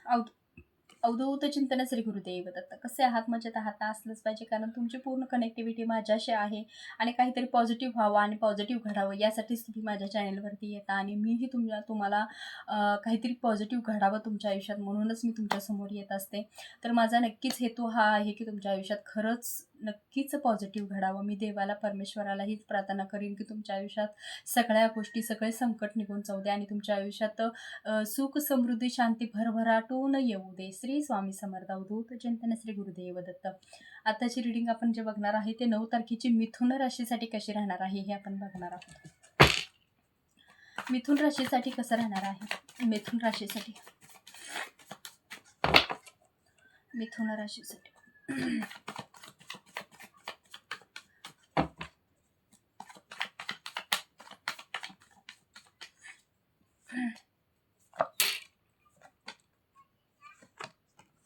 अवध अवधूत चिंतन श्री गुरुदेव दत्त. कसे आहात? मजेत आहात ना? असलंच पाहिजे, कारण तुमची पूर्ण कनेक्टिव्हिटी माझ्याशी आहे आणि काहीतरी पॉझिटिव्ह व्हावं आणि पॉझिटिव्ह घडावं यासाठीच तुम्ही माझ्या चॅनलवरती येता आणि मीही तुम्हाला काहीतरी पॉझिटिव्ह घडावं तुमच्या आयुष्यात म्हणूनच मी तुमच्यासमोर येत असते. तर माझा नक्कीच हेतू हा आहे की तुमच्या आयुष्यात खरंच नक्कीच पॉझिटिव्ह घडावं. मी देवाला, परमेश्वराला हीच प्रार्थना करीन की तुमच्या आयुष्यात सगळ्या गोष्टी, सगळे संकट निघून जाऊ दे आणि तुमच्या आयुष्यात सुख, समृद्धी, शांती भरभराटून येऊ दे. श्री स्वामी समर्थ. अवधूत चिंतन श्री गुरुदेव दत्त. आताची रीडिंग आपण जे बघणार आहे ते 9 तारखेची मिथुन राशीसाठी कशी राहणार आहे हे आपण बघणार आहोत. मिथुन राशीसाठी कसं राहणार आहे? मिथुन राशीसाठी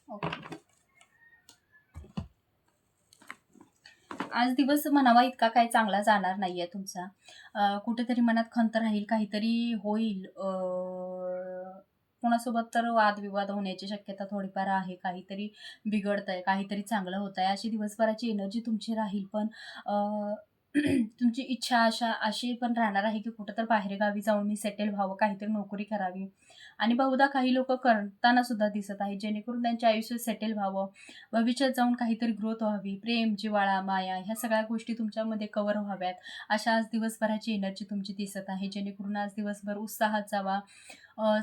ओके. आज दिवस म्हणावा इतका काही चांगला जाणार नाहीये तुमचा. कुठेतरी मनात खंत राहील, काहीतरी होईल. कोणासोबत तर वादविवाद होण्याची शक्यता थोडीफार आहे. काहीतरी बिघडतंय, काहीतरी चांगलं होतंय, अशी दिवसभराची एनर्जी तुमची राहील. पण तुमची इच्छा आशा अशी पण राहणार आहे की कुठं तर बाहेरगावी जाऊन मी सेटल व्हावं, काहीतरी नोकरी करावी. आणि बहुधा काही लोक करताना सुद्धा दिसत आहे, जेणेकरून त्यांचे आयुष्य सेटल व्हावं, भविष्यात जाऊन काहीतरी ग्रोथ व्हावी. प्रेम, जिव्हाळा, माया ह्या सगळ्या गोष्टी तुमच्यामध्ये कव्हर व्हाव्यात, अशा आज दिवसभराची एनर्जी तुमची दिसत आहे. जेणेकरून आज दिवसभर उत्साहात जावा,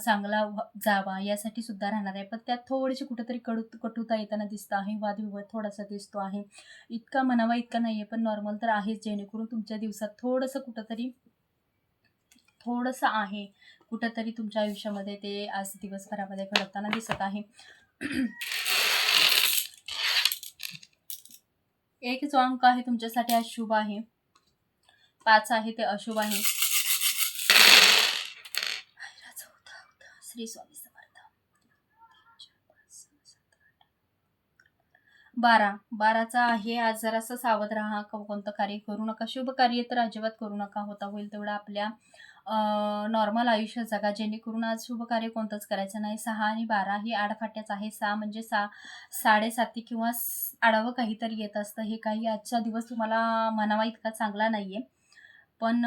चांगला जावा यासाठी सुद्धा राहणार आहे. पण त्यात थोडीशी कुठेतरी कटुता येताना दिसत आहे, वादविवाद थोडासा दिसतो आहे. इतका म्हणावा इतका नाहीये, पण नॉर्मल तर आहेच. जेणेकरून तुमच्या दिवसात थोडंसं आहे, कुठंतरी तुमच्या आयुष्यामध्ये ते आज दिवसभरामध्ये घडताना दिसत आहे. एक जो अंक आहे तुमच्यासाठी आज शुभ आहे, 5 आहे ते अशुभ आहे. श्री स्वामी समर्थ. 12चा आहे आज. जरासं सावध राहा, कोणतं कार्य करू नका. शुभ कार्य तर अजिबात करू नका. होता होईल तेवढं आपल्या नॉर्मल आयुष्य जगा, जेणेकरून आज शुभ कार्य कोणतंच करायचं नाही. 6 आणि 12 ही आडफाट्याच आहे. 6 म्हणजे 7:30 किंवा आडावं काहीतरी येत असतं. हे काही आजचा दिवस तुम्हाला म्हणावा इतका चांगला नाहीये. पण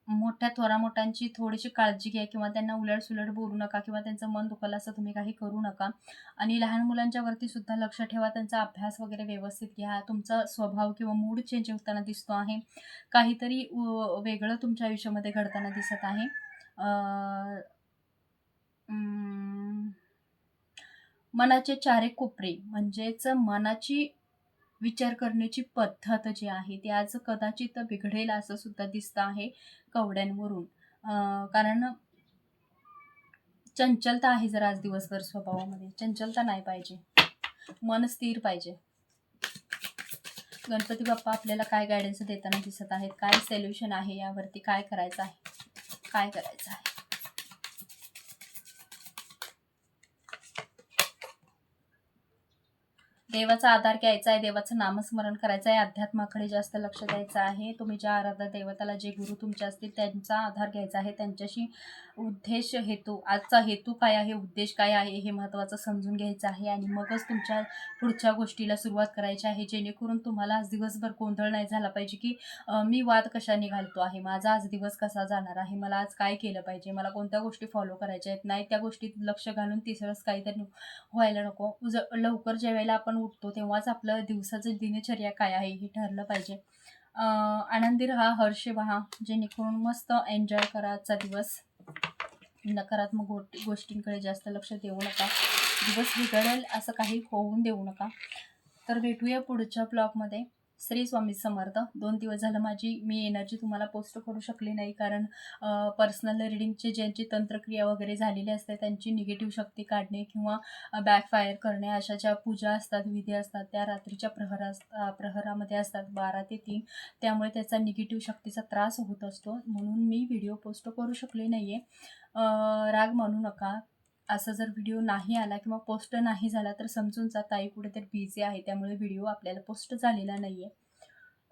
मोठ्या थोरामोठ्यांची थोडीशी काळजी घ्या, किंवा त्यांना उलटसुलट बोलू नका, किंवा त्यांचं मन दुखल असं तुम्ही काही करू नका. आणि लहान मुलांच्या वरती सुद्धा लक्ष ठेवा, त्यांचा अभ्यास वगैरे व्यवस्थित घ्या. तुमचा स्वभाव किंवा मूड चेंज होताना दिसतो आहे. काहीतरी वेगळं तुमच्या आयुष्यामध्ये घडताना दिसत आहे. मनाचे चारे कोपरे म्हणजेच मनाची विचार करण्याची पद्धत जी आहे ती आज कदाचित बिघडेल असं सुद्धा दिसतं आहे कवड्यांवरून. कारण चंचलता आहे जर आज दिवसभर स्वभावामध्ये. चंचलता नाही पाहिजे, मन स्थिर पाहिजे. गणपती बाप्पा आपल्याला काय गायडन्स देताना दिसत आहेत, काय सोल्युशन आहे यावरती, काय करायचं आहे. देवाचा आधार घ्यायचा आहे, देवाचं नामस्मरण करायचं आहे, अध्यात्माकडे जास्त लक्ष द्यायचं आहे. तुम्ही ज्या आराध्य देवताला, जे गुरु तुमचे असतील त्यांचा आधार घ्यायचा आहे. त्यांच्याशी उद्देश, हेतू, आजचा हेतू काय आहे, उद्देश काय आहे हे महत्त्वाचं समजून घ्यायचं आहे. आणि मगच तुमच्या पुढच्या गोष्टीला सुरुवात करायची आहे, जेणेकरून तुम्हाला आज दिवसभर गोंधळ नाही झाला पाहिजे की मी वाद कशाने घालतो आहे, माझा आज दिवस कसा जाणार आहे, मला आज काय केलं पाहिजे, मला कोणत्या गोष्टी फॉलो करायच्या आहेत. नाही त्या गोष्टीत लक्ष घालून तिसरंच काहीतरी व्हायला नको. लवकर ज्यावेळेला आपण उठतो तेव्हाच आपलं दिवसाचं दिनचर्या काय आहे हे ठरलं पाहिजे. आनंदी राहा, हर्षे व्हा, जेणेकरून मस्त एन्जॉय करा आजचा दिवस. नकारात्मक गोष्टींकडे जास्त लक्ष देऊ नका. दिवस बिघडेल असं काही होऊन देऊ नका. तर भेटूया पुढच्या ब्लॉगमध्ये. श्री स्वामी समर्थ. 2 दिवस झालं मी एनर्जी तुम्हाला पोस्ट करू शकले नाही, कारण पर्सनल रिडिंगचे ज्यांची तंत्रक्रिया वगैरे झालेली असते त्यांची निगेटिव्ह शक्ती काढणे किंवा बॅकफायर करणे, अशा ज्या पूजा असतात, विधी असतात, त्या रात्रीच्या प्रहरामध्ये असतात 12 ते 3. त्यामुळे त्याचा निगेटिव्ह शक्तीचा त्रास होत असतो, म्हणून मी व्हिडिओ पोस्ट करू शकले नाही आहे. राग मानू नका. असं जर व्हिडिओ नाही आला किंवा पोस्ट नाही झाला तर समजून जा ताई कुठेतरी बिझी आहे, त्यामुळे व्हिडिओ आपल्याला पोस्ट झालेला नाही आहे.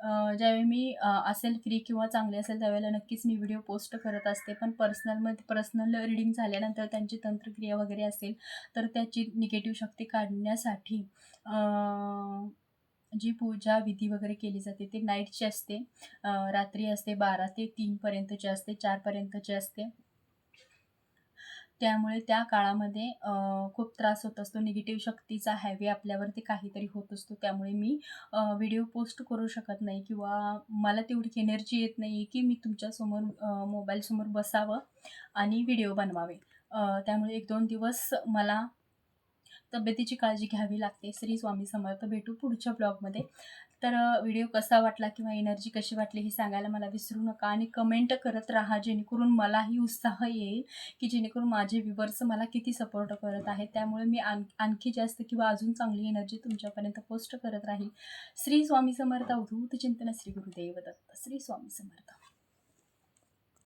ज्यावेळी मी असेल फ्री किंवा चांगले असेल त्यावेळेला नक्कीच मी व्हिडिओ पोस्ट करत असते. पण पर्सनल रीडिंग झाल्यानंतर त्यांची तंत्रक्रिया वगैरे असेल तर त्याची निगेटिव्ह शक्ती काढण्यासाठी जी पूजा विधी वगैरे केली जाते ते नाईटची असते. रात्री असते 12 ते 3 पर्यंतची असते, 4 पर्यंतची असते. त्यामुळे त्या काळामध्ये खूप त्रास होत असतो. निगेटिव्ह शक्तीचा हॅवी आपल्यावरती काहीतरी होत असतो. त्यामुळे मी व्हिडिओ पोस्ट करू शकत नाही किंवा मला तेवढी एनर्जी येत नाही की मी तुमच्यासमोर मोबाईलसमोर बसावं आणि व्हिडिओ बनवावे. त्यामुळे 1-2 दिवस मला तब्येतीची काळजी घ्यावी लागते. श्री स्वामी समर्थ. भेटू पुढच्या ब्लॉगमध्ये. तर व्हिडिओ कसा वाटला किंवा एनर्जी कशी वाटली हे सांगायला मला विसरू नका आणि कमेंट करत राहा, जेणेकरून मलाही उत्साह येईल, की जेणेकरून माझे व्ह्यूवर्स मला किती सपोर्ट करत आहेत. त्यामुळे मी आणखी जास्त किंवा अजून चांगली एनर्जी तुमच्यापर्यंत पोस्ट करत राहील. श्री स्वामी समर्थ. अवधूत चिंतन. श्री गुरुदेव दत्त. श्री स्वामी समर्थ.